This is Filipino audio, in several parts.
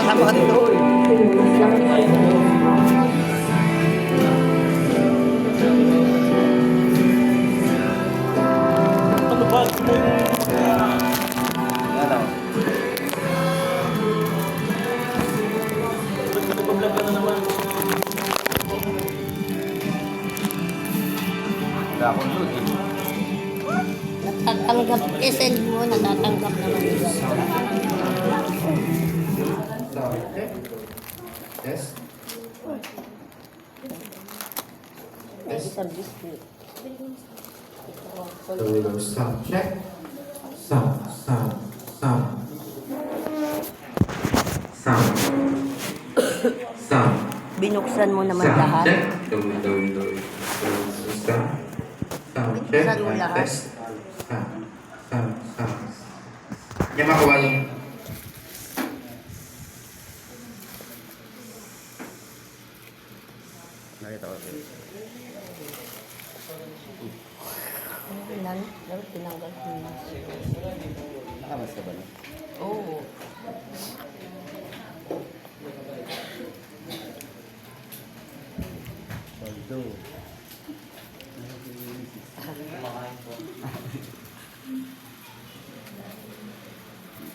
naman to. Ano ba? Ano? Nagpapaglag ka na naman. Wala akong load eh. Natatanggap, send mo, natatanggap naman nila. Yes. Editor display. So we go sound check. Sound. Binuksan mo naman Sound lahat. check. Sound check. Binuksan mo lahat. Test. Sound. Yan makuha yun. Nakita ko. Ilan? Dapat tinanggal ko na. Nakamas ka ba na? Oo. Although.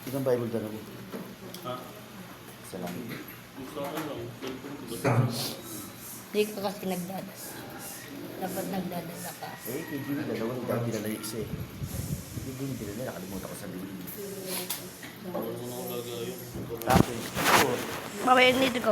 Isang Bible ka naman. Ha? Isa lang. Gusto ko lang. Cellphone ko ba? Sound. Hindi ka kasi nagdadala. Dapat nagdadala ka. Eh, kay Jimmy, dalawa hindi ako dinala isa eh. Hindi ko yung dinala, nakalimutan ko sabihin. Ano na ako gagawin? Tapos, ako, Baba, you need to go.